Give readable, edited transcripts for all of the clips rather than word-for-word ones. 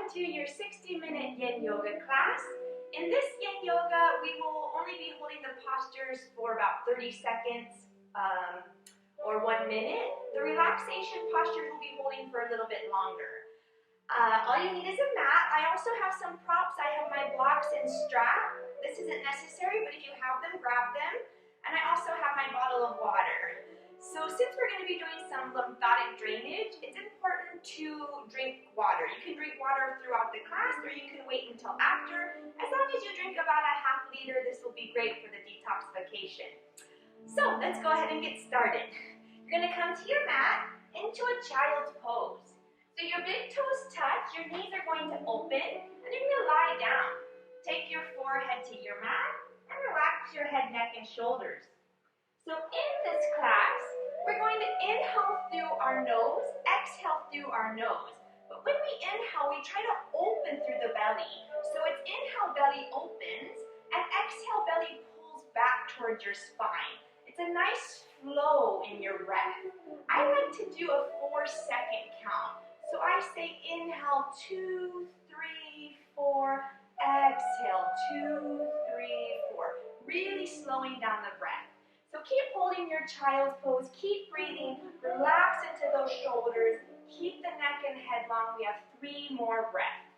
welcome to your 60-minute Yin Yoga class. In this Yin Yoga, we will only be holding the postures for about 30 seconds or 1 minute. The relaxation postures we'll be holding for a little bit longer. All you need is a mat. I also have some props. I have my blocks and strap. This isn't necessary, but if you have them, grab them. And I also have my bottle of water. So since we're going to be doing some lymphatic drainage, it's important to drink water. You can drink water throughout the class, or you can wait until after. As long as you drink about a ½ liter, this will be great for the detoxification. So let's go ahead and get started. You're going to come to your mat into a child's pose. So your big toes touch, your knees are going to open, and you're going to lie down. Take your forehead to your mat and relax your head, neck, and shoulders. So in this class, we're going to inhale through our nose, exhale through our nose. But when we inhale, we try to open through the belly. So it's inhale, belly opens, and exhale, belly pulls back towards your spine. It's a nice flow in your breath. I like to do a 4-second count. So I say inhale, 2, 3, 4, exhale, 2, 3, 4. Really slowing down the breath. So keep holding your child's pose, keep breathing, relax into those shoulders, keep the neck and head long. We have 3 more breaths.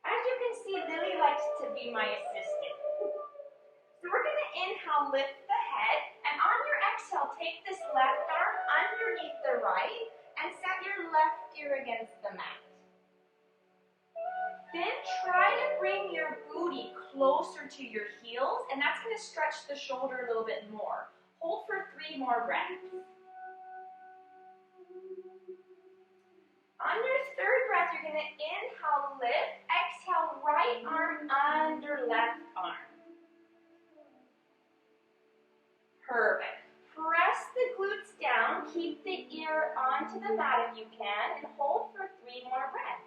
As you can see, Lily likes to be my assistant. So we're going to inhale, lift the head, and on your exhale, take this left arm underneath the right and set your left ear against the mat. Then try to bring your booty closer to your heels, and that's going to stretch the shoulder a little bit more. Hold for 3 more breaths. On your 3rd breath, you're going to inhale, lift, exhale, right arm under left arm. Perfect. Press the glutes down, keep the ear onto the mat if you can, and hold for 3 more breaths.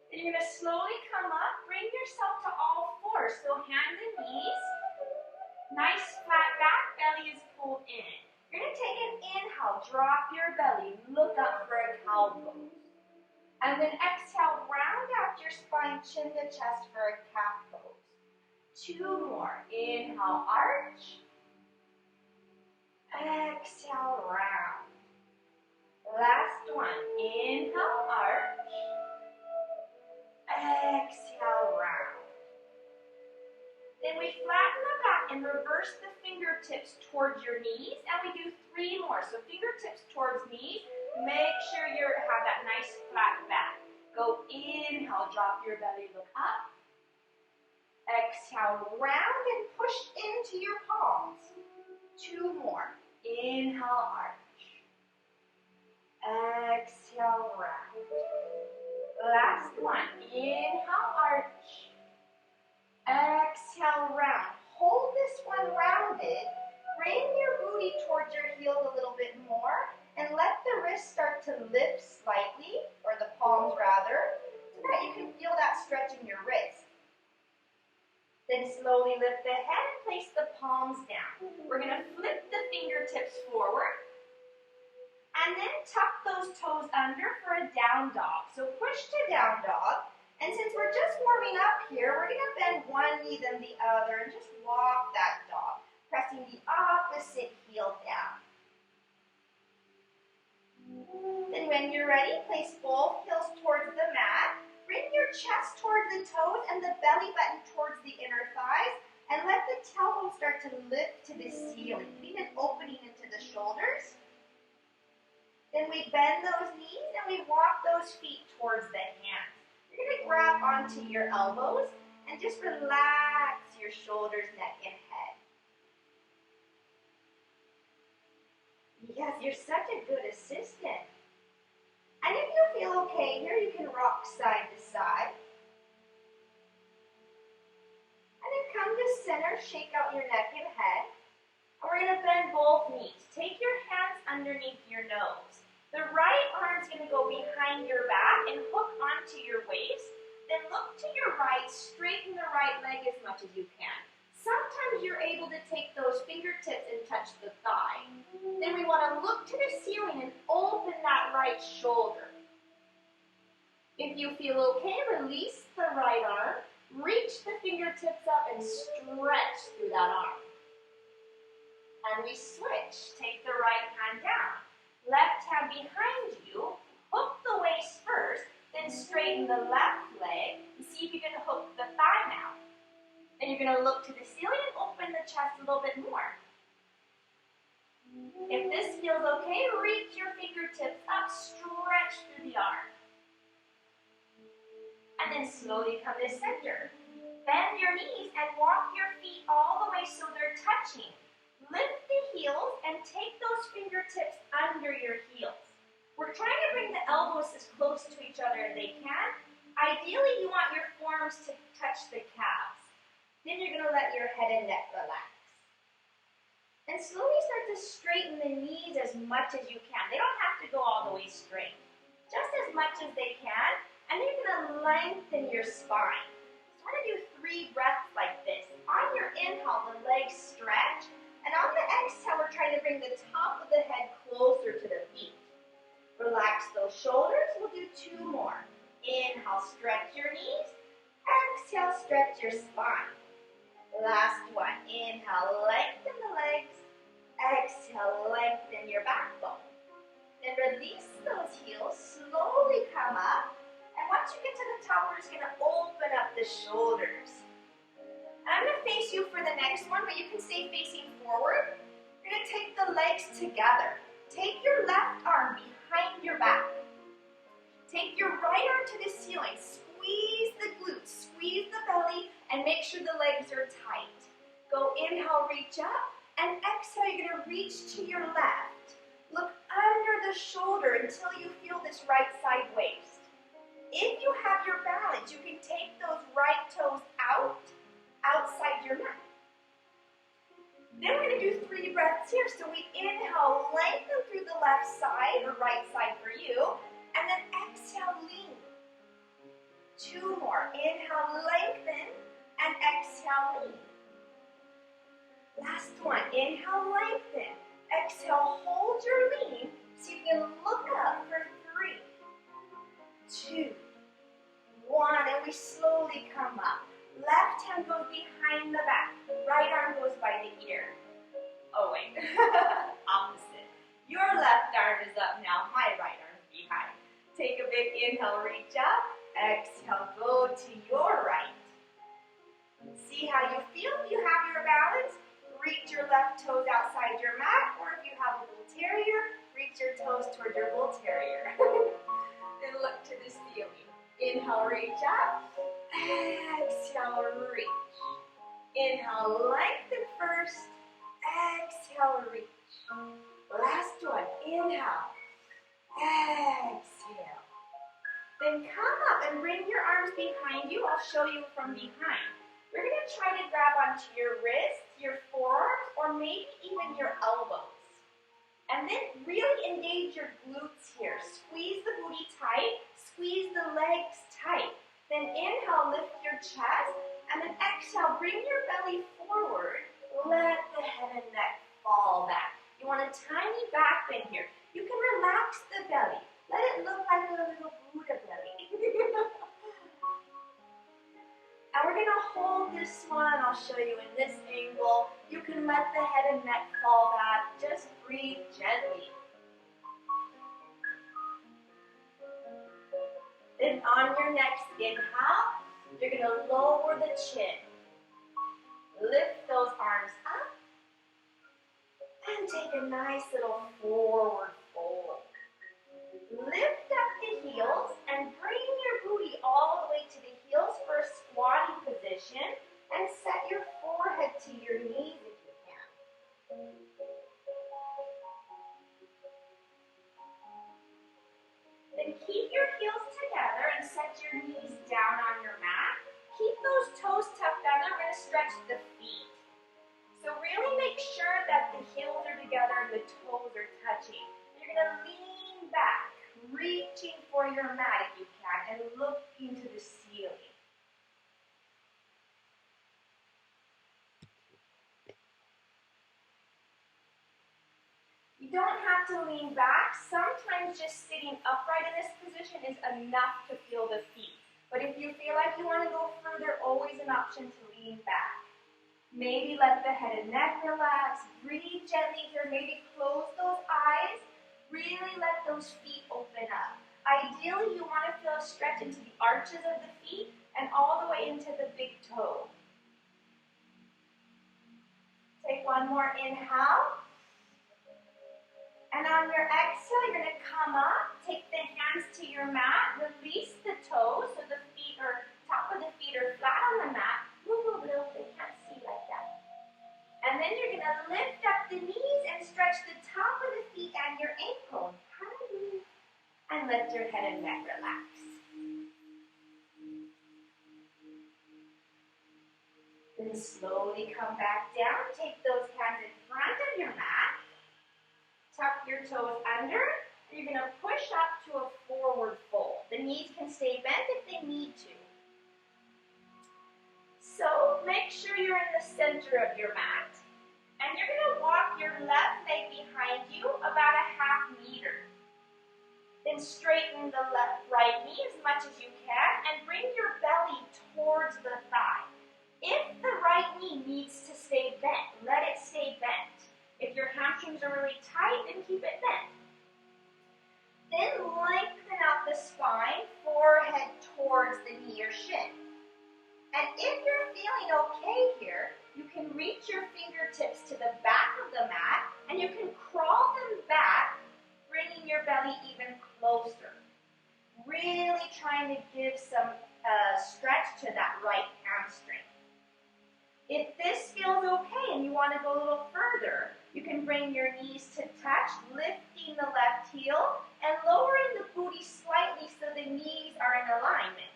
Then you're going to slowly come up, bring yourself to all 4. So hands and knees, nice flat back, belly is pulled in. You're going to take an inhale, drop your belly, look up for a cow pose. And then exhale, round out your spine, chin to chest for a calf pose. 2 more. Inhale, arch. Exhale, round. Last one. Inhale, arch. Exhale, round. Then we flatten the back and reverse the fingertips towards your knees, and we do 3 more. So fingertips towards knees. Make sure you have that nice flat back. Go inhale, drop your belly, look up. Exhale, round and push into your palms. 2 more. Inhale, arch. Exhale, round. Last one. Inhale, arch. Exhale, round. Hold this one rounded. Bring your booty towards your heels a little bit more. And let the wrists start to lift slightly, or the palms rather, so that you can feel that stretch in your wrist. Then slowly lift the head and place the palms down. We're going to flip the fingertips forward. And then tuck those toes under for a down dog. So push to down dog. And since we're just warming up here, we're going to bend one knee then the other and just walk that dog, pressing the opposite heel down. Then when you're ready, place both heels towards the mat. Bring your chest towards the toes and the belly button towards the inner thighs. And let the tailbone start to lift to the ceiling, leaving an opening into the shoulders. Then we bend those knees and we walk those feet towards the hands. You're going to grab onto your elbows and just relax your shoulders, neck, and head. Yes, you're such a good assistant. And if you feel okay here, you can rock side to side. And then come to center, shake out your neck and head. And we're going to bend both knees. Take your hands underneath your nose. The right arm's going to go behind your back and hook onto your waist. Then look to your right, straighten the right leg as much as you can. Sometimes you're able to take those fingertips and touch the thigh. Then we want to look to the ceiling and open that right shoulder. If you feel okay, release the right arm, reach the fingertips up and stretch through that arm. And we switch. Take the right hand down. Left hand behind you. Hook the waist first, then straighten the left leg and see if you can hook the thigh now. Then you're going to look to the ceiling and open the chest a little bit more. If this feels okay, reach your fingertips up, stretch through the arm. And then slowly come to center. Bend your knees and walk your feet all the way so they're touching. Lift the heels and take those fingertips under your heels. We're trying to bring the elbows as close to each other as they can. Ideally, you want your forearms to touch the calves. Then you're going to let your head and neck relax. And slowly start to straighten the knees as much as you can. They don't have to go all the way straight. Just as much as they can. And then you're going to lengthen your spine. So I'm going to do 3 breaths like this. On your inhale, the legs stretch. And on the exhale, we're trying to bring the top of the head closer to the feet. Relax those shoulders. We'll do 2 more. Inhale, stretch your knees. Exhale, stretch your spine. Last one. Inhale, lengthen the legs. Exhale, lengthen your backbone. Then release those heels. Slowly come up. And once you get to the top, we're just going to open up the shoulders. And I'm going to face you for the next one, but you can stay facing forward. You're going to take the legs together. Take your left arm behind your back. Take your right arm to the ceiling. Squeeze the glutes, squeeze the belly, and make sure the legs are tight. Go inhale, reach up, and exhale, you're going to reach to your left. Look under the shoulder until you feel this right side waist. If you have your balance, you can take those right toes outside your mat. Then we're going to do 3 breaths here. So we inhale, lengthen through the left side, or right side for you, and then exhale, lean. 2 more. Inhale, lengthen, and exhale, lean. Last one. Inhale, lengthen. Exhale, hold your lean so you can look up for 3, 2, 1, and we slowly come up. Left hand goes behind the back. Right arm goes by the ear. Oh wait, opposite. Your left arm is up now. My right arm is behind. Take a big inhale, reach up. Exhale, go to your right. See how you feel. If you have your balance, reach your left toes outside your mat, or if you have a bull terrier, reach your toes toward your bull terrier. Then look to the ceiling. Inhale, reach up. Exhale, reach. Inhale, lengthen first. Exhale, reach. Last one. Inhale. Exhale. Then come up and bring your arms behind you. I'll show you from behind. You're going to try to grab onto your wrists, your forearms, or maybe even your elbows. And then really engage your glutes here. Squeeze the booty tight. Squeeze the legs tight. Then inhale, lift your chest. And then exhale, bring your belly forward. Let the head and neck fall back. You want a tiny back bend here. You can relax the belly. Let it look like a little Buddha belly. And we're going to hold this one. I'll show you in this angle. You can let the head and neck fall back. Just breathe gently. Then on your next inhale, you're going to lower the chin. Lift those arms up. And take a nice little forward fold. Lift up the heels and bring your booty all the way to the heels for a squatty position, and set your forehead to your knees if you can. Then keep your heels together and set your knees down on your mat. Keep those toes tucked under. We're going to stretch the feet. So really make sure that the heels are together and the toes are touching. You're going to lean back, reaching for your mat if you can, and looking to the ceiling. don't have to lean back. Sometimes just sitting upright in this position is enough to feel the feet. But if you feel like you want to go further, always an option to lean back. Maybe let the head and neck relax. Breathe gently here. Maybe close those eyes. Really let those feet open up. Ideally, you want to feel a stretch into the arches of the feet and all the way into the big toe. Take one more inhale. And on your exhale, you're going to come up, take the hands to your mat, release the toes so the feet are, top of the feet are flat on the mat. Move a little, they can't see like that. And then you're going to lift up the knees and stretch the top of the feet and your ankles. And let your head and neck relax. Then slowly come back down. Take those hands in front of your mat. Tuck your toes under. And you're going to push up to a forward fold. The knees can stay bent if they need to. So make sure you're in the center of your mat. And you're going to walk your left leg behind you about a ½ meter. Then straighten the right knee as much as you can and bring your belly towards the thigh. If the right knee needs to stay bent, let it stay bent. If your hamstrings are really tight, then keep it bent. Then lengthen out the spine, forehead towards the knee or shin. And if you're feeling okay here, you can reach your fingertips to the back of the mat and you can crawl them back, bringing your belly even closer. Really trying to give some stretch to that right hamstring. If this feels okay and you want to go a little further, you can bring your knees to touch, lifting the left heel and lowering the booty slightly so the knees are in alignment.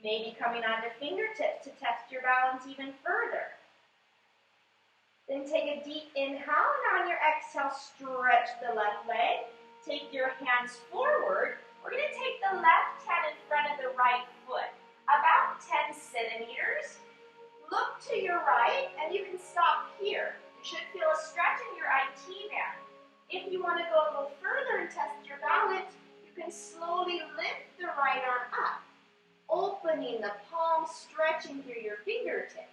Maybe coming onto fingertips to test your balance even further. Then take a deep inhale, and on your exhale, stretch the left leg. Take your hands forward. We're going to take the left hand in front of the right foot, about 10 centimeters. Look to your right, and you can stop here. You should feel a stretch in your IT band. If you want to go a little further and test your balance, you can slowly lift the right arm up, opening the palm, stretching through your fingertips.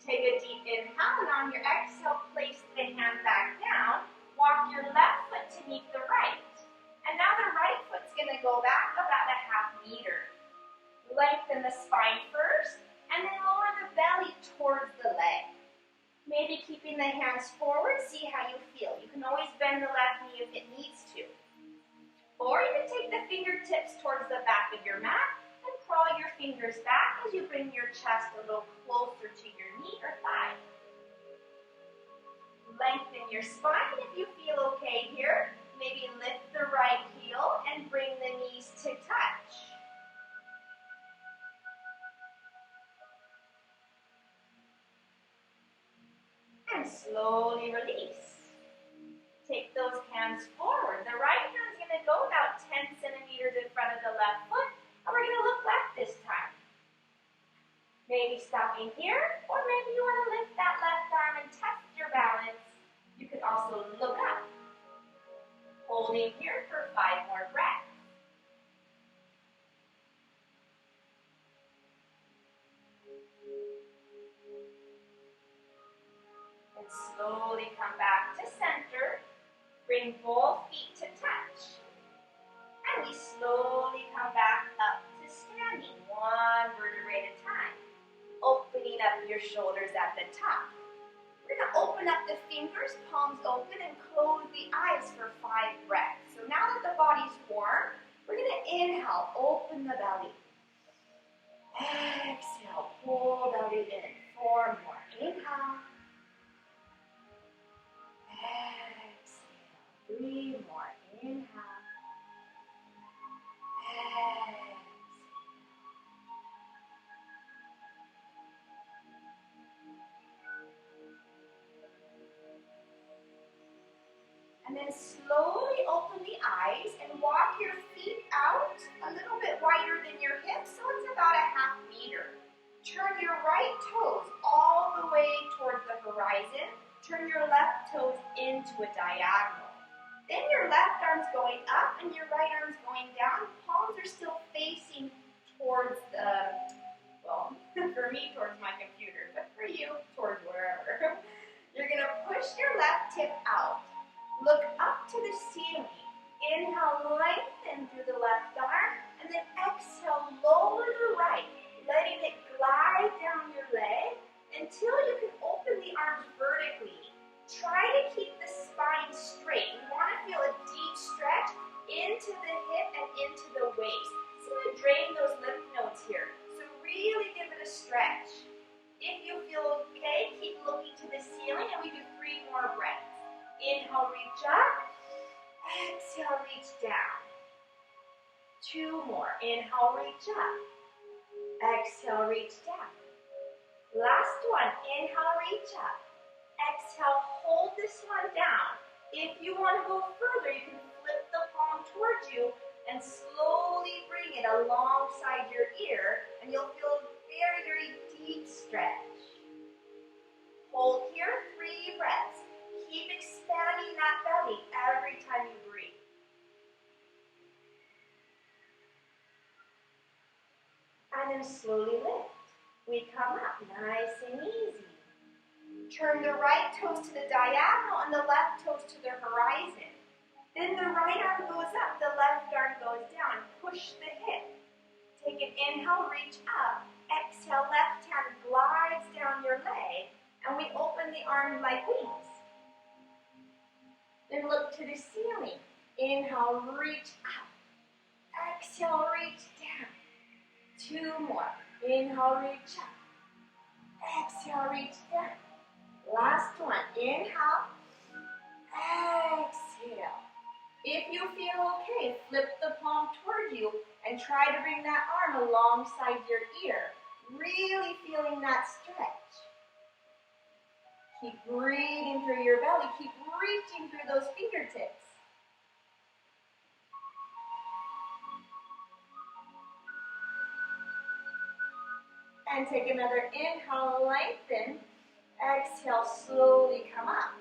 Take a deep inhale, and on your exhale, place the hand back down. Walk your left foot to meet the right. And now the right foot's going to go back about a ½ meter. Lengthen the spine first, and then lower the belly towards the leg. Maybe keeping the hands forward, see how you feel. You can always bend the left knee if it needs to. Or you can take the fingertips towards the back of your mat and crawl your fingers back as you bring your chest a little closer to your knee or thigh. Lengthen your spine if you feel okay here. Maybe lift the right heel and bring the knees to touch. And slowly release. Take those hands forward. The right hand's going to go about 10 centimeters in front of the left foot, and we're going to look left this time. Maybe stopping here, or maybe you want to lift that left arm and test your balance. You could also look up. Holding here for 5 more breaths. And slowly come back to center. Bring both feet to touch. And we slowly come back up to standing, one vertebrae at a time. Opening up your shoulders at the top. We're going to open up the fingers, palms open, and close the eyes for 5 breaths. So now that the body's warm, we're going to inhale, open the belly. Exhale, pull belly in. 4 more. Inhale. Exhale. 3 more. Inhale. Exhale. And then slowly open the eyes and walk your feet out a little bit wider than your hips, so it's about a ½ meter. Turn your right toes all the way towards the horizon. Turn your left toes into a diagonal. Then your left arm's going up and your right arm's going down. Palms are still facing towards the, well, for me, towards my computer, but for you, towards wherever. You're going to push your left hip out. Look up to the ceiling. Inhale, lengthen through the left arm, and then exhale, lower the right, letting it glide down your leg until you can open the arms vertically. Try to keep the spine straight. You want to feel a deep stretch into the hip and into the waist. It's going to drain those lymph nodes here. So really give it a stretch. If you feel okay, keep looking to the ceiling, and we do 3 more breaths. Inhale, reach up. Exhale, reach down. 2 more. Inhale, reach up. Exhale, reach down. Last one. Inhale, reach up. Exhale, hold this one down. If you want to go further, you can flip the palm towards you and slowly bring it alongside your ear, and you'll feel a very, very deep stretch. Hold here, 3 breaths. Keep expanding that belly every time you breathe. And then slowly lift. We come up nice and easy. Turn the right toes to the diagonal and the left toes to the horizon. Then the right arm goes up, the left arm goes down. Push the hip. Take an inhale, reach up. Exhale, left hand glides down your leg, and we open the arms like wings. Then look to the ceiling. Inhale, reach up. Exhale, reach down. 2 more. Inhale, reach up. Exhale, reach down. Last one. Inhale. Exhale. If you feel okay, flip the palm toward you and try to bring that arm alongside your ear. Really feeling that stretch. Keep breathing through your belly. Keep reaching through those fingertips. And take another inhale, lengthen. Exhale, slowly come up.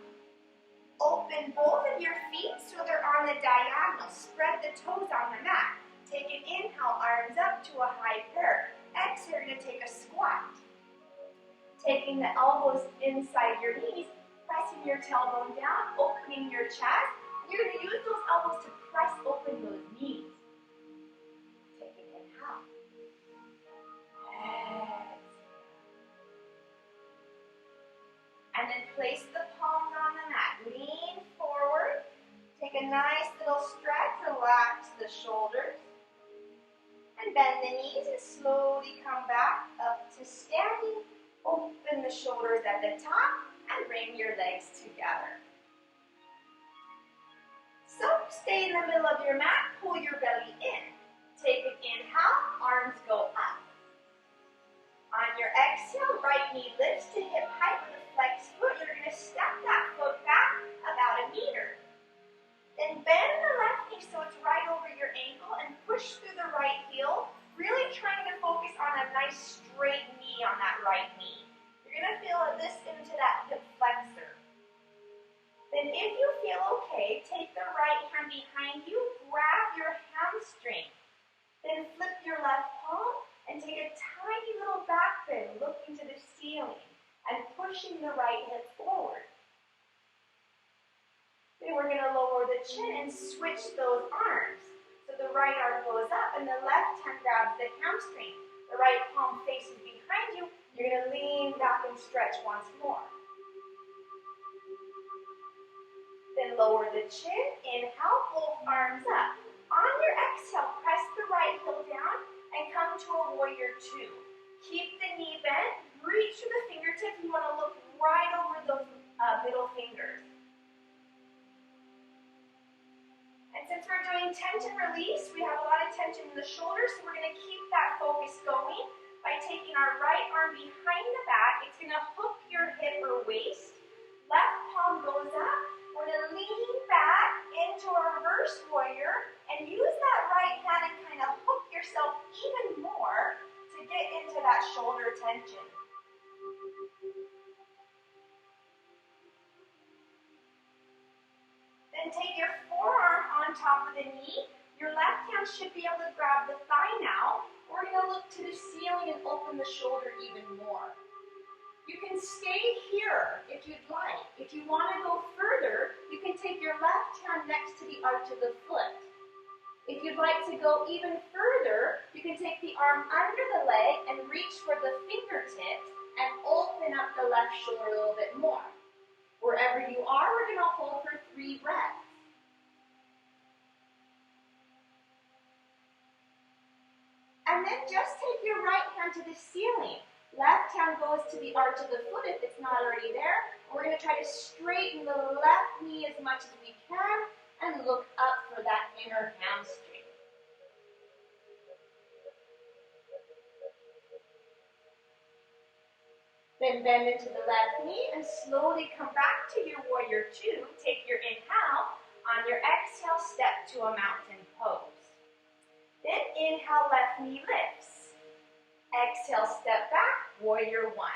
Open both of your feet so they're on the diagonal. Spread the toes on the mat. Take an inhale, arms up to a high prayer. Exhale, you're going to take a squat. Taking the elbows inside your knees, pressing your tailbone down, opening your chest. You're going to use those elbows to press open those knees. Take an inhale. Exhale. And then place the palms on the mat. Lean forward. Take a nice little stretch. Relax the shoulders. And bend the knees and slowly come back up to standing. Open the shoulders at the top and bring your legs together. So stay in the middle of your mat. Pull your belly in. Take an inhale. Arms go up. On your exhale, right knee lifts to hip height with a flexed foot. You're going to step that foot back about 1 meter. Then bend the left knee so it's right over your ankle and push through the right heel, really trying to focus on a nice straight knee on that right knee. You're going to feel this into that hip flexor. Then if you feel okay, take the right hand behind you, grab your hamstring. Then flip your left palm and take a tiny little back bend, looking to the ceiling and pushing the right hip forward. Then we're going to lower the chin and switch those arms. So the right arm goes up and the left hand grabs the hamstring. The right palm faces behind you. You're going to lean back and stretch once more. Then lower the chin. Inhale, both arms up. On your exhale, press the right heel down and come to a warrior 2. Keep the knee bent. Reach through the fingertips. You want to look right over those middle fingers. And since we're doing tension release, we have a lot of tension in the shoulders, so we're going to keep that focus going by taking our right arm behind the back. It's going to hook your hip or waist. Left palm goes up. We're going to lean back into a reverse warrior and use that right hand and kind of hook yourself even more to get fit into that shoulder tension. Then take your forearm on top of the knee. Your left hand should be able to grab the thigh now. We're going to look to the ceiling and open the shoulder even more. You can stay here if you'd like. If you want to go further, you can take your left hand next to the arch of the foot. If you'd like to go even further, you can take the arm under the leg and reach for the fingertips and open up the left shoulder a little bit more. Wherever you are, we're going to hold for 3 breaths. And then just take your right hand to the ceiling. Left hand goes to the arch of the foot if it's not already there. We're going to try to straighten the left knee as much as we can and look up for that inner hamstring. Then bend into the left knee and slowly come back to your warrior 2. Take your inhale. On your exhale, step to a mountain pose. Then inhale, left knee lifts. Exhale, step back, warrior 1.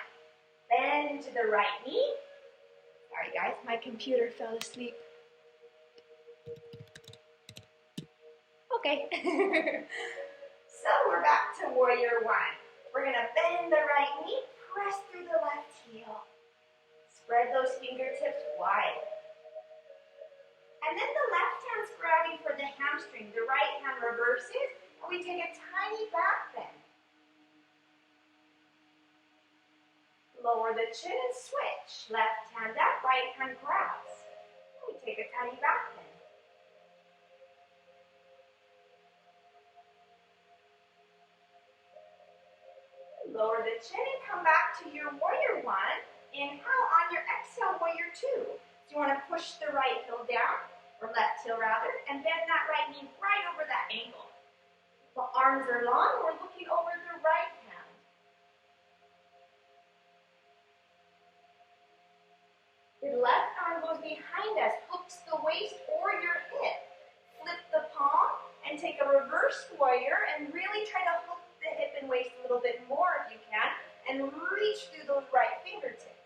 Bend into the right knee. Sorry guys, my computer fell asleep. Okay. So we're back to warrior 1. We're going to bend the right knee, press through the left heel. Spread those fingertips wide. And then the left hand's grabbing for the hamstring. The right hand reverses, and we take a tiny back bend. Lower the chin and switch. Left hand up, right hand grabs. We take a tiny back bend. Lower the chin and come back to your warrior 1. Inhale, on your exhale, warrior 2. So you want to push the right heel down, or left heel rather, and bend that right knee right over that ankle. The arms are long, we're looking over the right hand. The left arm goes behind us, hooks the waist or your hip. Flip the palm and take a reverse warrior and really try to hook the hip and waist a little bit more if you can, and reach through those right fingertips.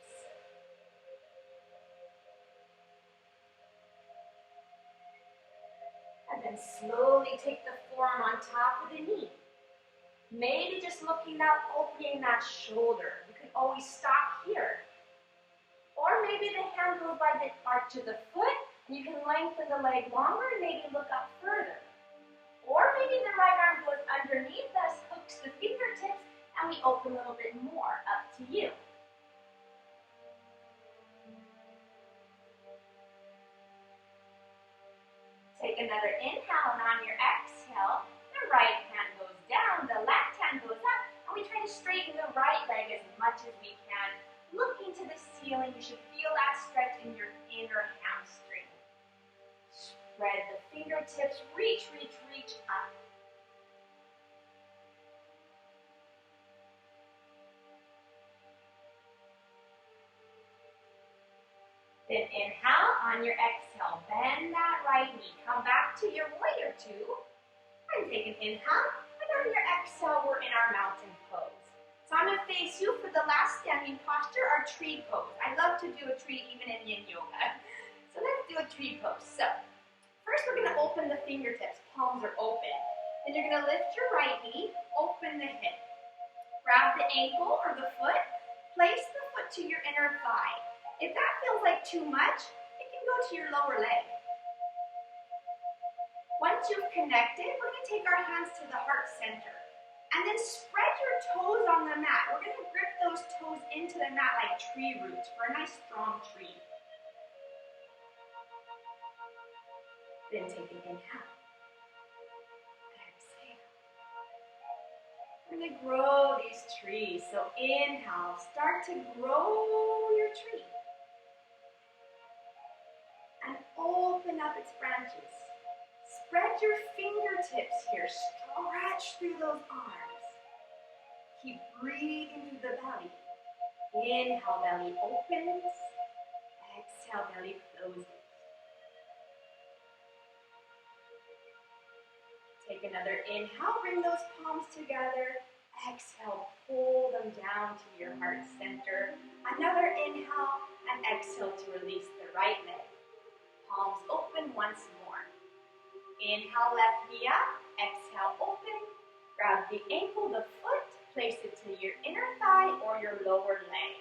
And then slowly take the forearm on top of the knee. Maybe just looking up, opening that shoulder. You can always stop here. Or maybe the hand goes by the arch of the foot, and you can lengthen the leg longer and maybe look up further. Or maybe the right arm goes underneath us, hooks the fingertips, and we open a little bit more, up to you. Take another inhale, and on your exhale, the right hand goes down, the left hand goes up, and we try to straighten the right leg as much as we can. Looking to the ceiling, you should feel that stretch in your inner hamstring. Spread the fingertips, reach, reach, reach up. Then inhale, on your exhale, bend that right knee. Come back to your warrior 2. And take an inhale, and on your exhale, we're in our mountain pose. So I'm going to face you for the last standing posture, our tree pose. I love to do a tree even in yin yoga. So let's do a tree pose. So first we're going to open the fingertips, palms are open. Then you're going to lift your right knee, open the hip. Grab the ankle or the foot, place the foot to your inner thigh. If that feels like too much, it can go to your lower leg. Once you've connected, we're going to take our hands to the heart center. And then spread your toes on the mat. We're going to grip those toes into the mat like tree roots for a nice strong tree. Then take an inhale. Exhale. We're going to grow these trees. So inhale, start to grow your tree. And open up its branches. Spread your fingertips here. Stretch through those arms. Keep breathing through the belly. Inhale, belly opens. Exhale, belly closes. Take another inhale. Bring those palms together. exhale, pull them down to your heart center. Another inhale and exhale to release the right leg. Palms open once more. Inhale, left knee up. Exhale, open. Grab the ankle, the foot, place it to your inner thigh or your lower leg.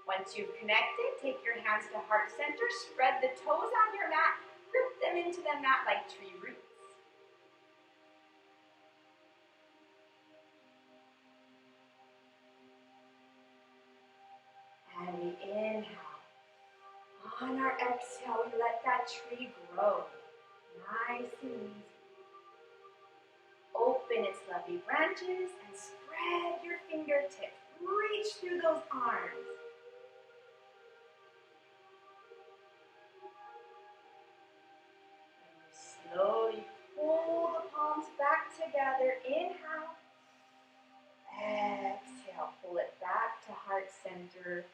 Once you've connected, take your hands to heart center, spread the toes on your mat, grip them into the mat like tree roots. And we inhale. On our exhale, we let that tree grow. Nice and easy. Open its lovely branches and spread your fingertips. Reach through those arms. And slowly pull the palms back together. Inhale. Exhale. Pull it back to heart center.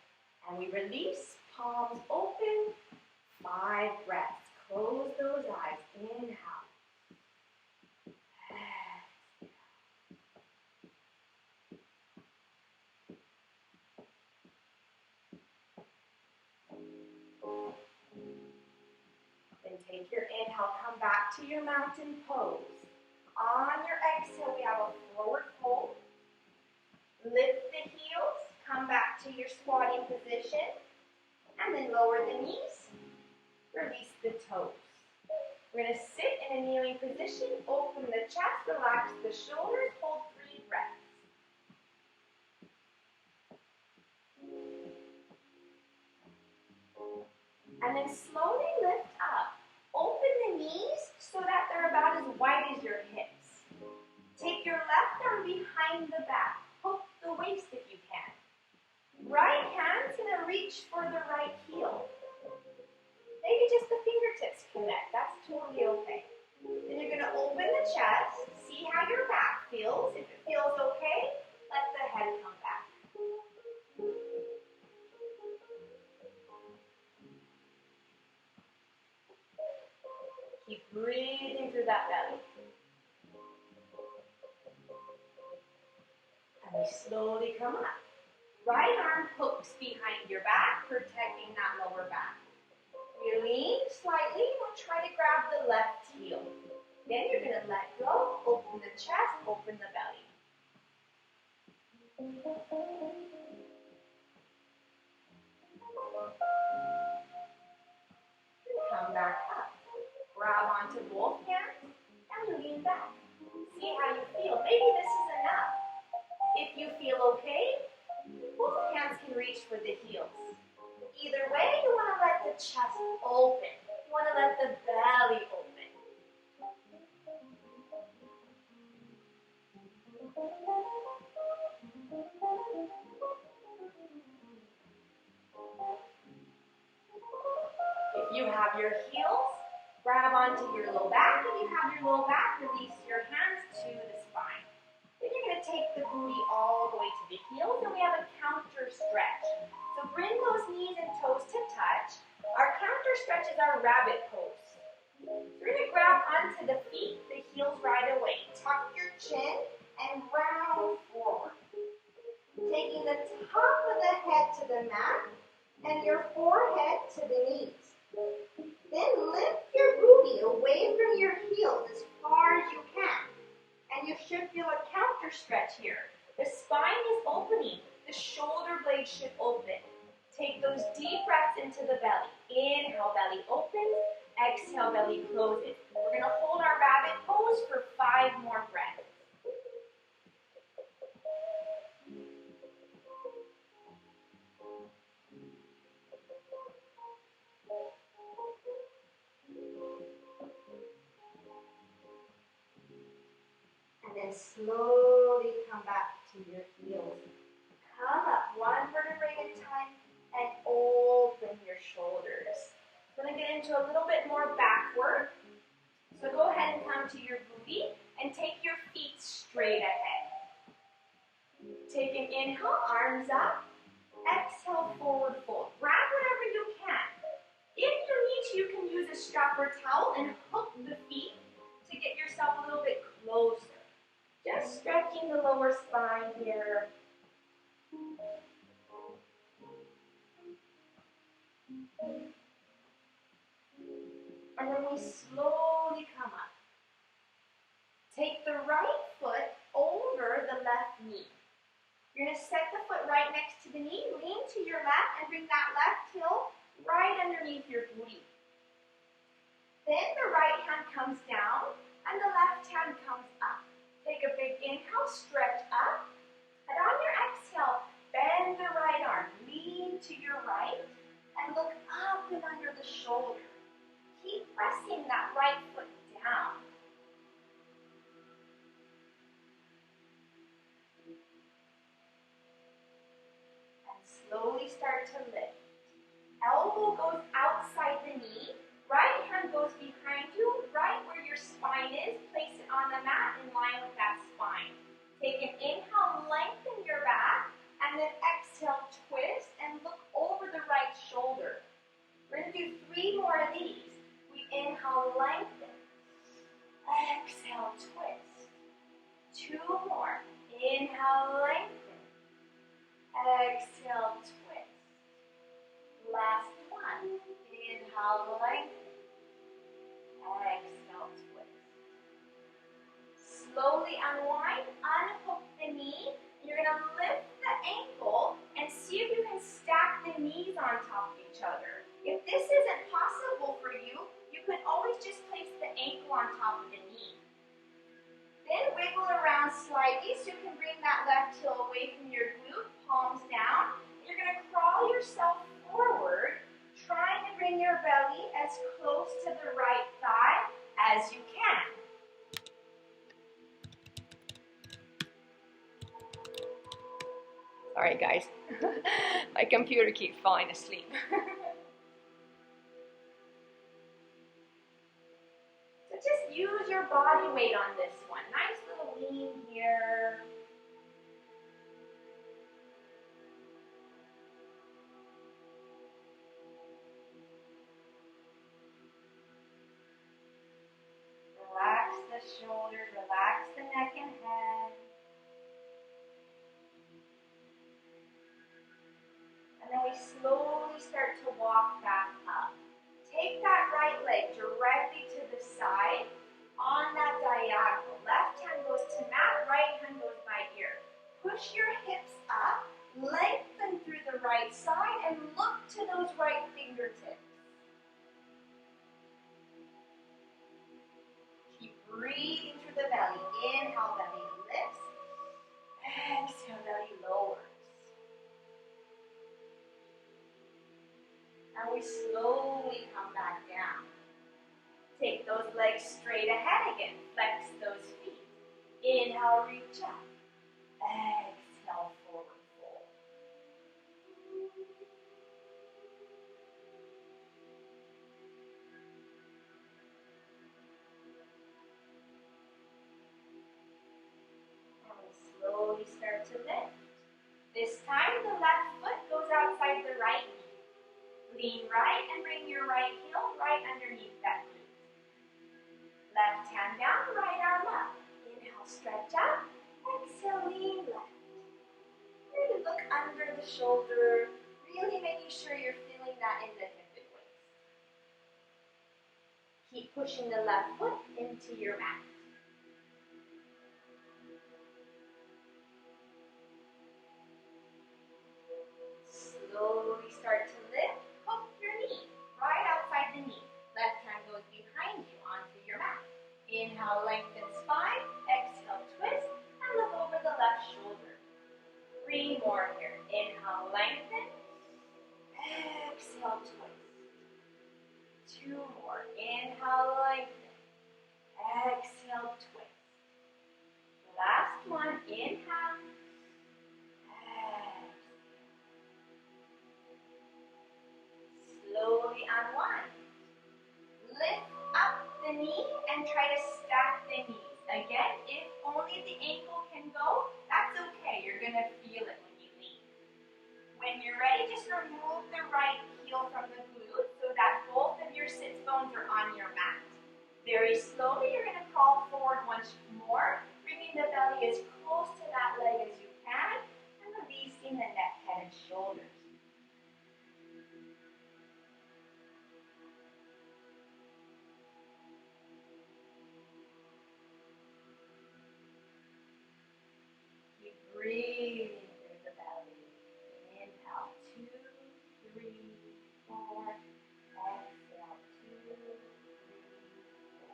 And we release. Palms open. 5 breaths. Close those eyes. Inhale. Then take your inhale, come back to your mountain pose. On your exhale, we have a forward fold. Lift the heels, come back to your squatting position, and then lower the knees, release the toes. We're going to sit in a kneeling position, open the chest, relax the shoulders, hold 3 breaths. And then slowly lift up. Open the knees so that they're about as wide as your hips. Take your left arm behind the back. Hook the waist if you can. Right hand's going to reach for the right heel. Maybe just the fingertips connect. That's totally okay. Then you're going to open the chest. See how your back feels. If it feels okay, let the head come back. Keep breathing through that belly. And we slowly come up. Right arm hooks behind your back, protecting that lower back. You lean slightly, we'll try to grab the left heel. Then you're going to let go, open the chest, open the belly. Come back up. Grab onto both hands and lean back. See how you feel. Maybe this is enough. If you feel okay, both hands can reach for the heels. Either way, you want to let the chest open. You want to let the belly open. If you have your heels, grab onto your low back. If you have your low back, release your hands to the spine. Then you're going to take the booty all the way to the heels, and we have a counter stretch. So bring those knees and toes to touch. Our counter stretch is our rabbit pose. We're going to grab onto the feet, the heels right away. Tuck your chin and round forward. Taking the top of the head to the mat and your forehead to the knees. Then lift your booty away from your heels as far as you can. And you should feel a counter stretch here. The spine is opening. The shoulder blades should open. Take those deep breaths into the belly. Inhale, belly opens. Exhale, belly closes. We're going to hold our rabbit pose for 5 more breaths. And then slowly come back to your heels. Come up 1 vertebrae at a time and open your shoulders. We're going to get into a little bit more back work. So go ahead and come to your booty and take your feet straight ahead. Take an inhale, arms up. Exhale, forward fold. Grab whatever you can. If you need to, you can use a strap or towel and hook the feet to get yourself a little bit closer. Just stretching stretching the lower spine here. And then we slowly come up. Take the right foot over the left knee. You're going to set the foot right next to the knee, lean to your left, and bring that left heel right underneath your booty. Then the right hand comes down, and the left hand comes up. Take a big inhale, stretch up, and on your exhale, bend the right arm, lean to your right, and look up and under the shoulder. Keep pressing that right foot down. Slowly start to lift. Elbow goes outside the knee. Right hand goes behind you, right where your spine is. Place it on the mat in line with that spine. Take an inhale, lengthen your back, and then exhale, twist, and look over the right shoulder. We're going to do 3 more of these. We inhale, lengthen. Exhale, twist. 2 more. Inhale, lengthen. Exhale, twist. Last one. Inhale, lengthen. Exhale, twist. Slowly unwind, unhook the knee. You're going to lift the ankle and see if you can stack the knees on top of each other. If this isn't possible for you, you can always just place the ankle on top of the knee. Then wiggle around slightly so you can bring that left heel away from your glute, palms down. You're going to crawl yourself forward, trying to bring your belly as close to the right thigh as you can. Sorry guys, my computer keeps falling asleep. So just use your body weight on this one. Nice little lean here. Relax the shoulders, relax the neck and head. And then we slowly start to walk back up. Take that right leg directly to the side on that diagonal. Left hand goes to mat, right hand goes by ear. Push your hips up, lengthen through the right side, and look to those right fingertips. Keep breathing through the belly. Inhale, belly lifts. Exhale, belly lowers. And we slowly come back down. Take those legs straight ahead again. Flex those feet. Inhale, reach up. Exhale, forward fold. And we slowly start to lift. This time the left foot goes outside the right knee. Lean right and bring your right heel right underneath that knee. Left hand down, right arm up. Inhale, stretch up. Exhale, lean left. Really look under the shoulder, really making sure you're feeling that in the hip and waist. Keep pushing the left foot into your mat. Slowly start to lift. Hook your knee right outside the knee. Left hand goes behind you onto your mat. Inhale, lengthen spine. Exhale, twist, and look over the left shoulder. 3 more here. Inhale, lengthen. Exhale, twist. 2 more. Inhale, lengthen. Exhale, twist. Last one. Inhale. Exhale. Slowly unwind. Lift up the knee and try to stack the knees. Again, if only the ankle can go, that's okay. You're going to feel it when you lean. When you're ready, just remove the right heel from the glute so that both of your sits bones are on your mat. Very slowly, you're going to crawl forward once more, bringing the belly as close close to that leg as you can, and releasing the neck, head, and shoulders. Keep breathing through the belly. Inhale, 2, 3, 4. Exhale, 2, 3, 4.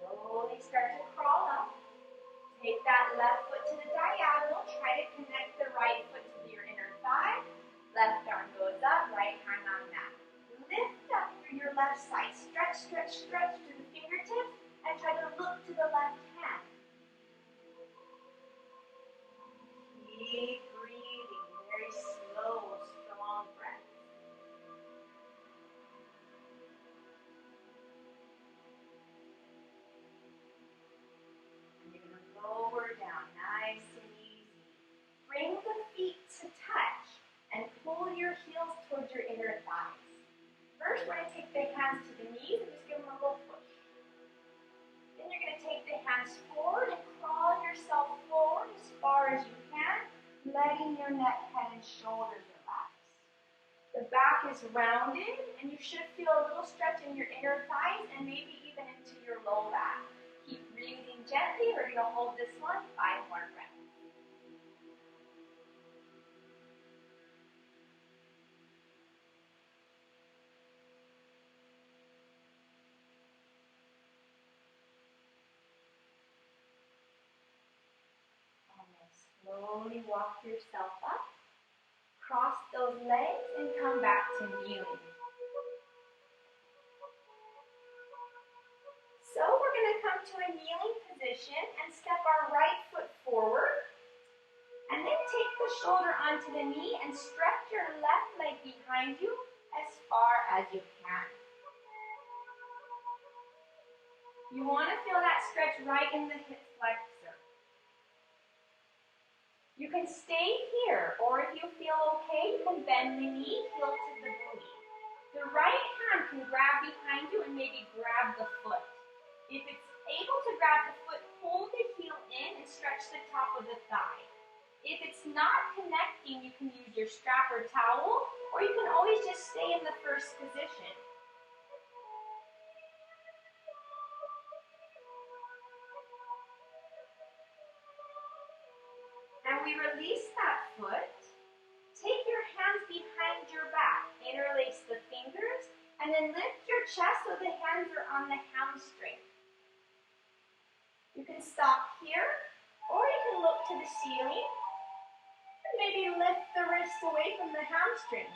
Slowly start to crawl up. Take that left foot to the diagonal. Try to connect the right foot to your inner thigh. Left arm goes up, right hand on mat. Lift up through your left side. Stretch, stretch, stretch to the fingertips and try to look to the left hand. Keep breathing. Very slow, strong breath. Lower down, nice and easy. Bring the feet to touch and pull your heels towards your inner thighs. First, we're going to take the hands to the knees and just give them a little push. Then you're going to take the hands forward and crawl yourself forward as far as you can, letting your neck, head, and shoulders relax. The back is rounded, and you should feel a little stretch in your inner thighs and maybe even into your low back. Keep breathing gently. We're going to hold this one 5 more breaths. And then slowly walk yourself up. Cross those legs and come back to kneeling. So we're going to come to a kneeling position and step our right foot forward. And then take the shoulder onto the knee and stretch your left leg behind you as far as you can. You want to feel that stretch right in the hip flexor. You can stay here, or if you feel okay, you can bend the knee, heel to the booty. The right hand can grab behind you and maybe grab the foot. If it's able to grab the foot, pull the heel in and stretch the top of the thigh. If it's not connecting, you can use your strap or towel, or you can always just stay in the first position. And we release that foot. Take your hands behind your back. Interlace the fingers, and then lift your chest so the hands are on the hamstring. You can stop here, or you can look to the ceiling, and maybe lift the wrists away from the hamstring.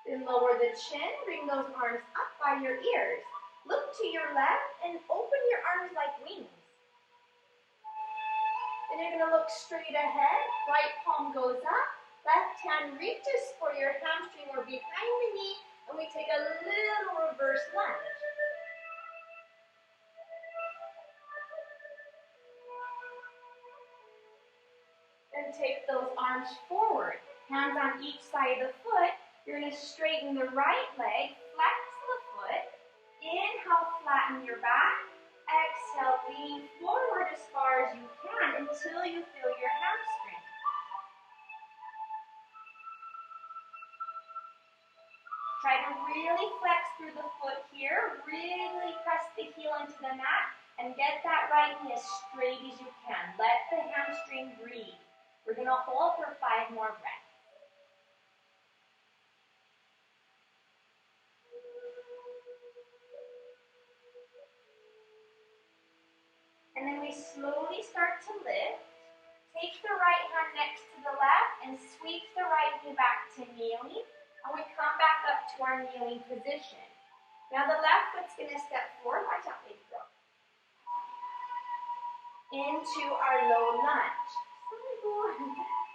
Then lower the chin, bring those arms up by your ears. Look to your left and open your arms like wings. Then you're going to look straight ahead, right palm goes up. Left hand reaches for your hamstring or behind the knee, and we take a little reverse lunge. And take those arms forward. Hands on each side of the foot. You're going to straighten the right leg, flex the foot. Inhale, flatten your back. Exhale, lean forward as far as you can until you feel your hamstring. Try to really flex through the foot here, really press the heel into the mat, and get that right knee as straight as you can. Let the hamstring breathe. We're going to hold for 5 more breaths. And then we slowly start to lift. Take the right hand next to the left and sweep the right knee back to kneeling. And we come back up to our kneeling position. Now the left foot's going to step forward. Watch out, baby girl. Into our low lunge.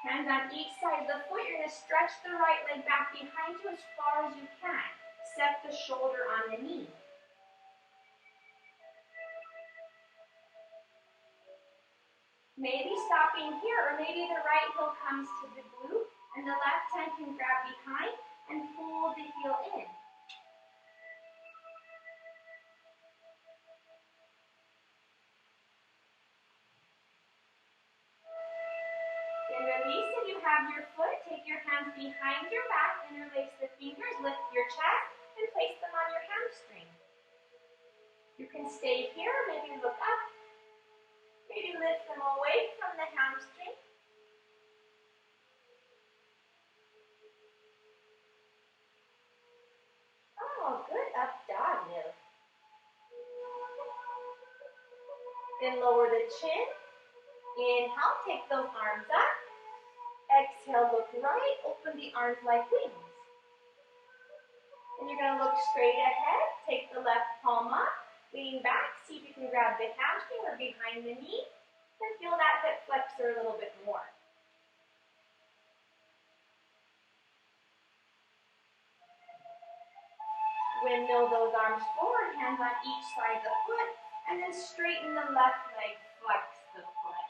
Hands on each side of the foot. You're going to stretch the right leg back behind you as far as you can. Set the shoulder on the knee. Maybe stopping here, or maybe the right heel comes to the glute, and the left hand can grab behind and pull the heel in. Then release if you have your foot. Take your hands behind your back, interlace the fingers, lift your chest, and place them on your hamstring. You can stay here, maybe look up, maybe lift them away from the hamstring. Oh, good, up dog move. Then lower the chin. Inhale, take those arms up. Exhale, look right, open the arms like wings. And you're going to look straight ahead. Take the left palm up, lean back, see if you can grab the hamstring or behind the knee, and feel that hip flexor a little bit more. Windmill those arms forward, hands on each side of the foot, and then straighten the left leg, flex the foot.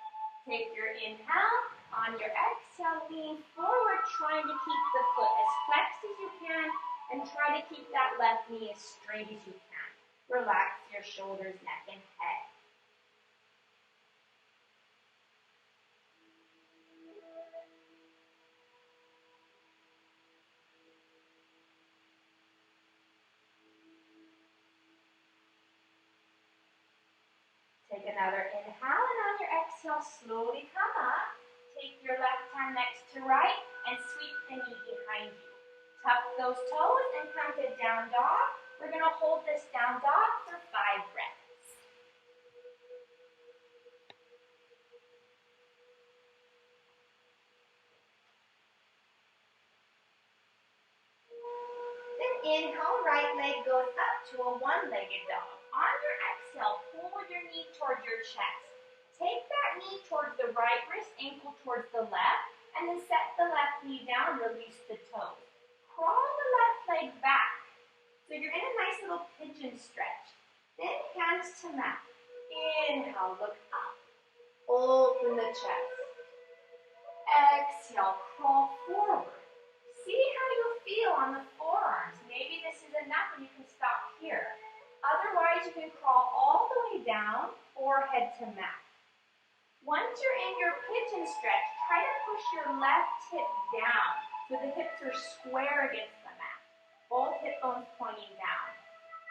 Take your inhale, on your exhale, lean forward, trying to keep the foot as flexed as you can, and try to keep that left knee as straight as you can. Relax your shoulders, neck, and head. Take another inhale, and on your exhale, slowly come up. Take your left hand next to right, and sweep the knee behind you. Tuck those toes and come to down dog. We're going to hold this down dog for 5 breaths. Then inhale, right leg goes up to a one-legged dog. On your exhale, pull your knee towards your chest. Take that knee towards the right wrist, ankle towards the left, and then set the left knee down, release the toes. Crawl the left leg back. So you're in a nice little pigeon stretch. Then hands to mat. Inhale, look up. Open the chest. Exhale, crawl forward. See how you feel on the forearms. Maybe this is enough and you can stop here. Otherwise, you can crawl all the way down or head to mat. Once you're in your pigeon stretch, try to push your left hip down so the hips are square against the mat. Both hip bones pointing down.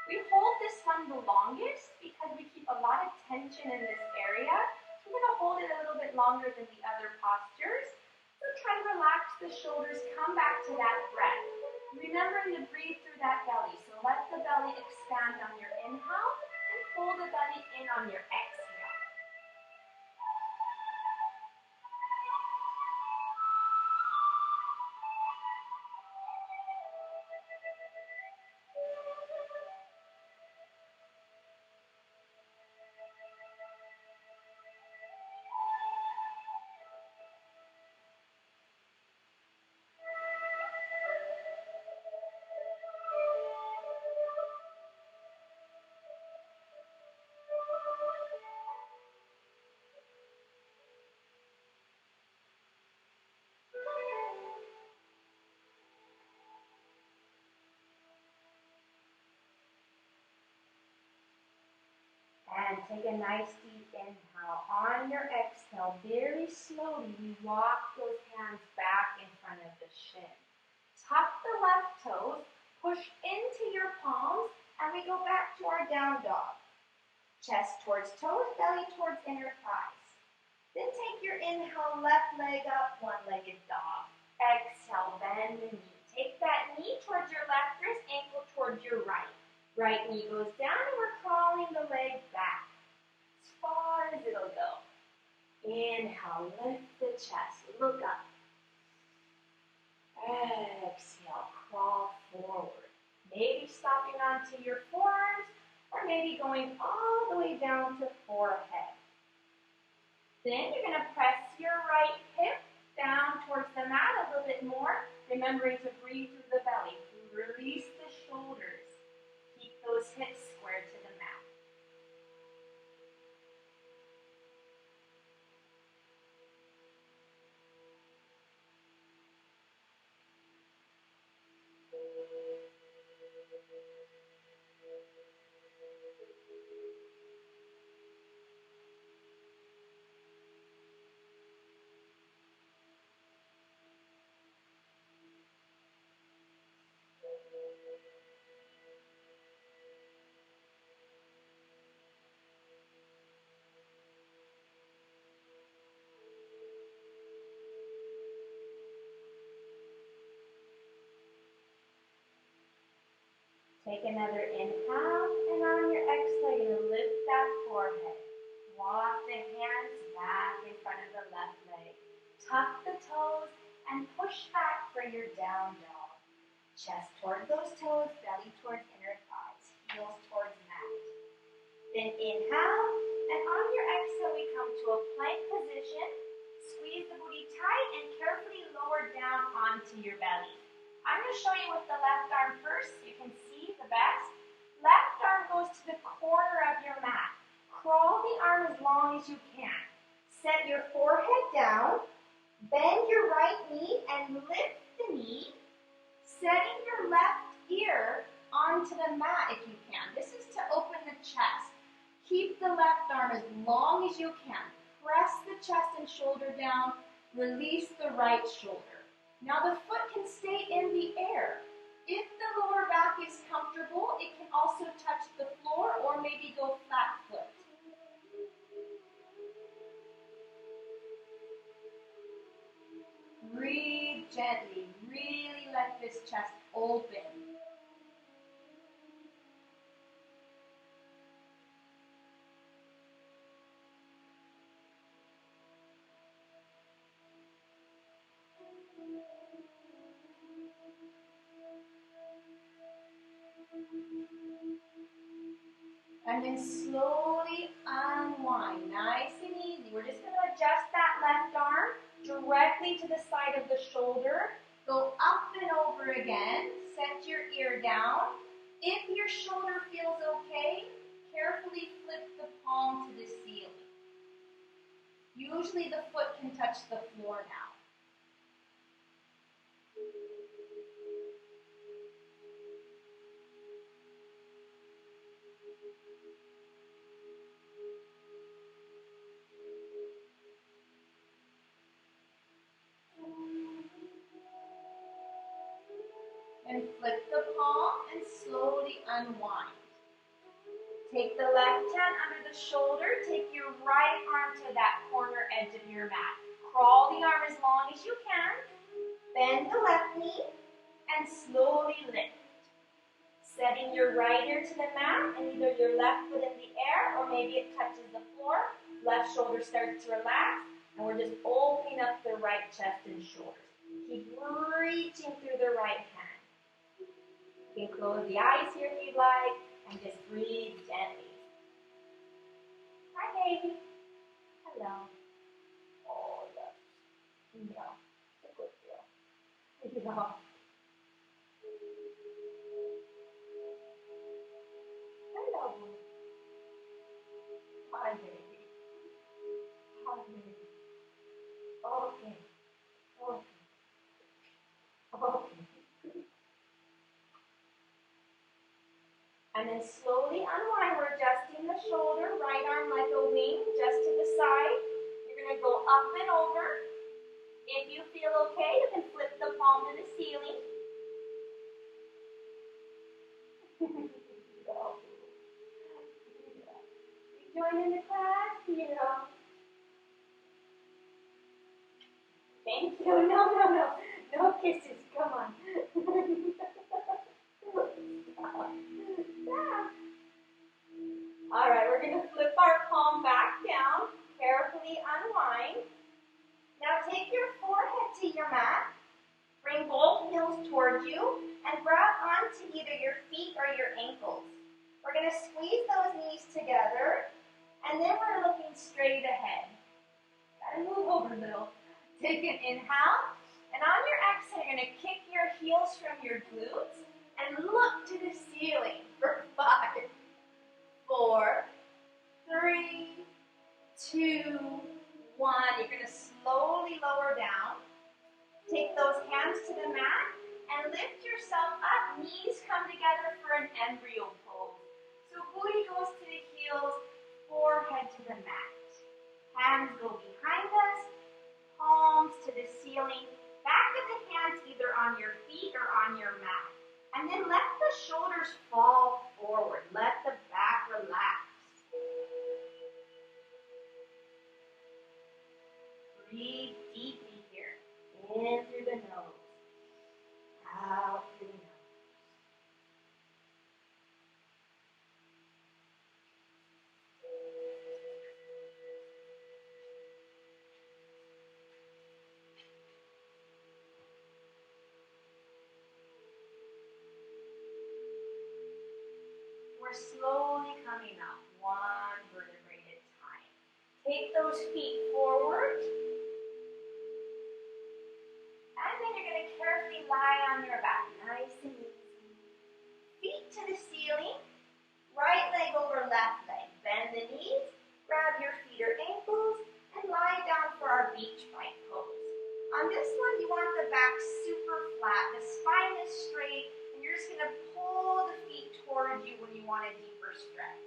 We hold this one the longest because we keep a lot of tension in this area. So we're going to hold it a little bit longer than the other postures. So try to relax the shoulders, come back to that breath. Remembering to breathe through that belly. So let the belly expand on your inhale and pull the belly in on your exhale. And take a nice deep inhale. On your exhale, very slowly, we walk those hands back in front of the shin. Tuck the left toes, push into your palms, and we go back to our down dog. Chest towards toes, belly towards inner thighs. Then take your inhale, left leg up, one-legged dog. Exhale, bend the knee. Take that knee towards your left wrist, ankle towards your right. Right knee goes down and we're crawling the leg back as far as it'll go. Inhale, lift the chest, look up. Exhale, crawl forward. Maybe stopping onto your forearms or maybe going all the way down to forehead. Then you're going to press your right hip down towards the mat a little bit more, remembering to breathe through the belly. Release the shoulders. Keep those hips squared to the mat. Take another inhale, and on your exhale, you're going to lift that forehead. Walk the hands back in front of the left leg. Tuck the toes and push back for your down dog. Chest towards those toes, belly towards inner thighs, heels towards mat. Then inhale, and on your exhale, we come to a plank position. Squeeze the booty tight and carefully lower down onto your belly. I'm going to show you with the left arm first so you can see the best. Left arm goes to the corner of your mat. Crawl the arm as long as you can. Set your forehead down. Bend your right knee and lift the knee. Setting your left ear onto the mat if you can. This is to open the chest. Keep the left arm as long as you can. Press the chest and shoulder down. Release the right shoulder. Now the foot can stay in the air. If the lower back is comfortable, it can also touch the floor or maybe go flat foot. Breathe gently. Really let this chest open. And then slowly unwind, nice and easy. We're just going to adjust that left arm directly to the side of the shoulder. Go up and over again. Set your ear down. If your shoulder feels okay, carefully flip the palm to the ceiling. Usually the foot can touch the floor now. And flip the palm and slowly unwind. Take the left hand under the shoulder. Take your right arm to that corner edge of your mat. Crawl the arm as long as you can. Bend the left knee and slowly lift. Setting your right ear to the mat and either your left foot in the air or maybe it touches the floor. Left shoulder starts to relax and we're just opening up the right chest and shoulders. Keep reaching through the right hand. You can close the eyes here if you'd like, and just breathe gently. Hi, baby. Hello. Oh, yes. Yeah, it's a good feel. Yeah. Hello. Hi, baby. Hi, baby. Okay. Okay. Okay. And then slowly unwind. We're adjusting the shoulder, right arm like a wing, just to the side. You're going to go up and over. If you feel okay, you can flip the palm to the ceiling. You join in the class? Yeah. Thank you. No. No kisses. Come on. All right, we're going to flip our palm back down. Carefully unwind. Now take your forehead to your mat. Bring both heels towards you and grab onto either your feet or your ankles. We're going to squeeze those knees together and then we're looking straight ahead. Gotta move over a little. Take an inhale, and on your exhale, you're going to kick your heels from your glutes and look to the ceiling for 5, 4, 3, 2, 1. You're going to slowly lower down. Take those hands to the mat and lift yourself up. Knees come together for an embryo pose. So booty goes to the heels, forehead to the mat. Hands go behind us, palms to the ceiling. Back of the hands either on your feet or on your mat. And then let the shoulders fall forward. Let the back relax. Breathe deeply here. In through the nose. Out through the nose. We're slowly coming up, one vertebrae at a time. Take those feet forward. And then you're going to carefully lie on your back, nice and easy. Feet to the ceiling. Right leg over left leg. Bend the knees, grab your feet or ankles, and lie down for our beach bike pose. On this one, you want the back super flat. The spine is straight, and you're just going to pull the feet towards you when you want a deeper stretch.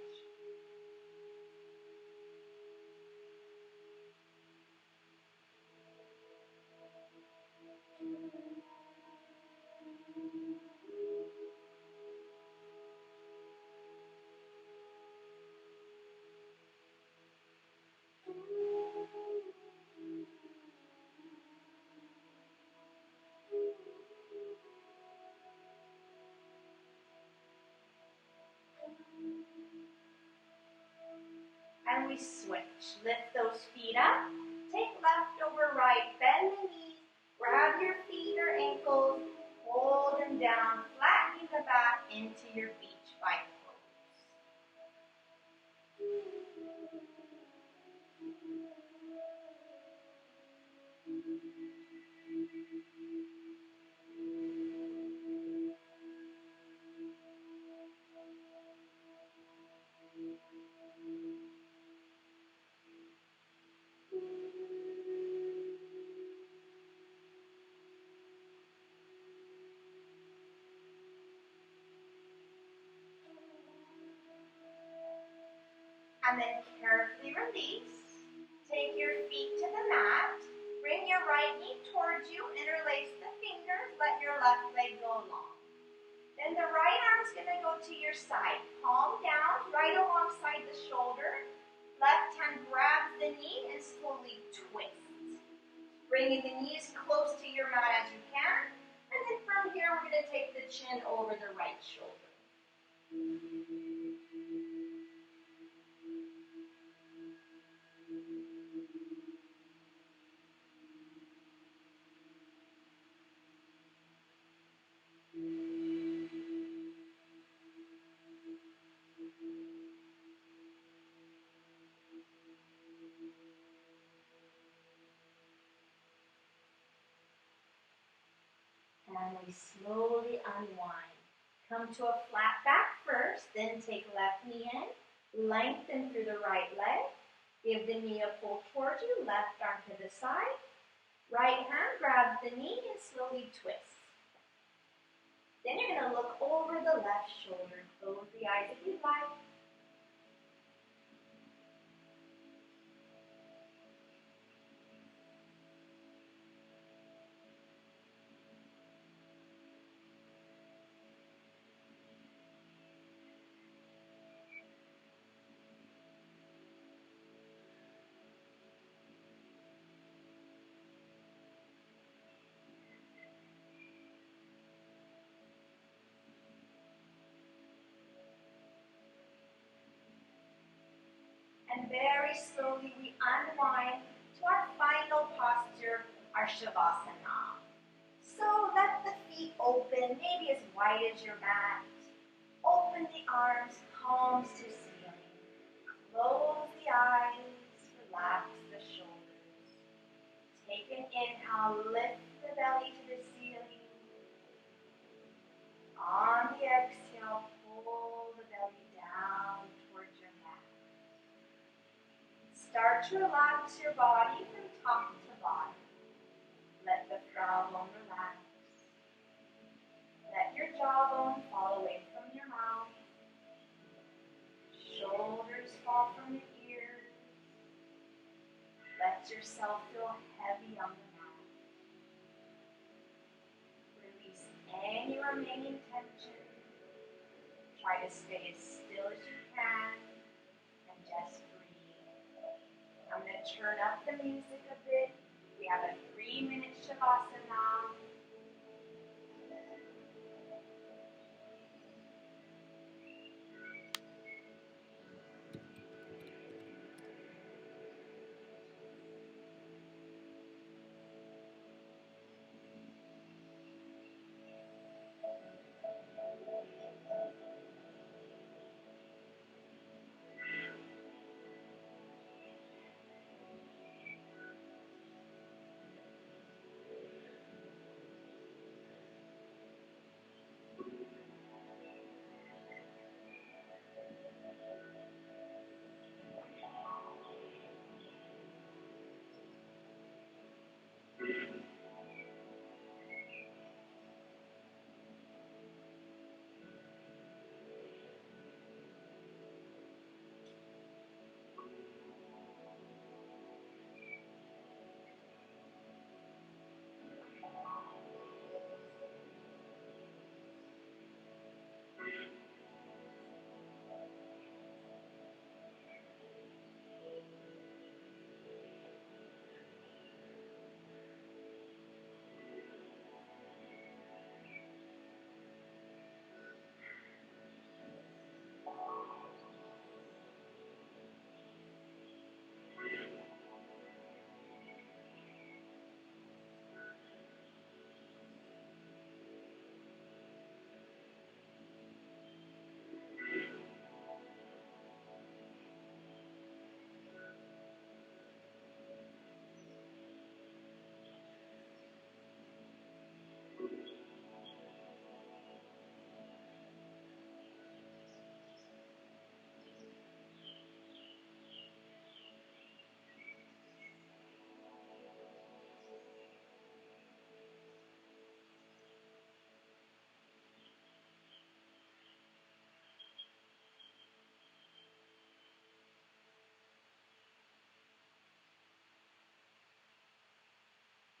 And we switch. Lift those feet up. Take left over right. Bend the knees. Grab your feet or ankles. Hold them down. Flattening the back into your beach bike pose. And then carefully release. Take your feet to the mat. Bring your right knee towards you. Interlace the fingers. Let your left leg go long. Then the right arm's going to go to your side. Palm down, right alongside the shoulder. Left hand grabs the knee and slowly twist. Bringing the knees close to your mat as you can. And then from here, we're going to take the chin over the right shoulder. And we slowly unwind. Come to a flat back first, then take left knee in, lengthen through the right leg, give the knee a pull towards you, left arm to the side, right hand grabs the knee and slowly twist. Then you're going to look over the left shoulder, close the eyes if you'd like. And very slowly we unwind to our final posture, our Shavasana. So let the feet open, maybe as wide as your mat. Open the arms, palms to ceiling. Close the eyes, relax the shoulders. Take an inhale, lift the belly to the ceiling. On the exhale, pull the belly down towards your mat. Start to relax your body from top to bottom. Let the brow bone relax. Let your jawbone fall away from your mouth. Shoulders fall from your ears. Let yourself feel heavy on the mat. Release any remaining tension. Try to stay as still as you can and just breathe. I'm going to turn up the music a bit. We have a 3-minute Shavasana.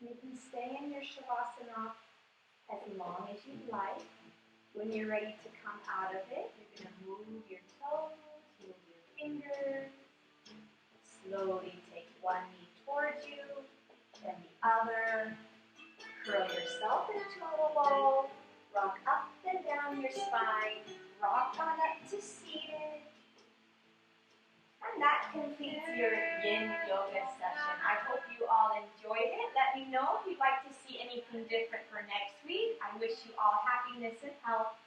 You can stay in your Shavasana as long as you like. When you're ready to come out of it, you're going to move your toes, move your fingers. Slowly take one knee towards you, then the other. Curl yourself into a little ball. Rock up and down your spine. Rock on up to seated. And that completes your Yin Yoga session. I hope you all enjoyed it. Let me know if you'd like to see anything different for next week. I wish you all happiness and health.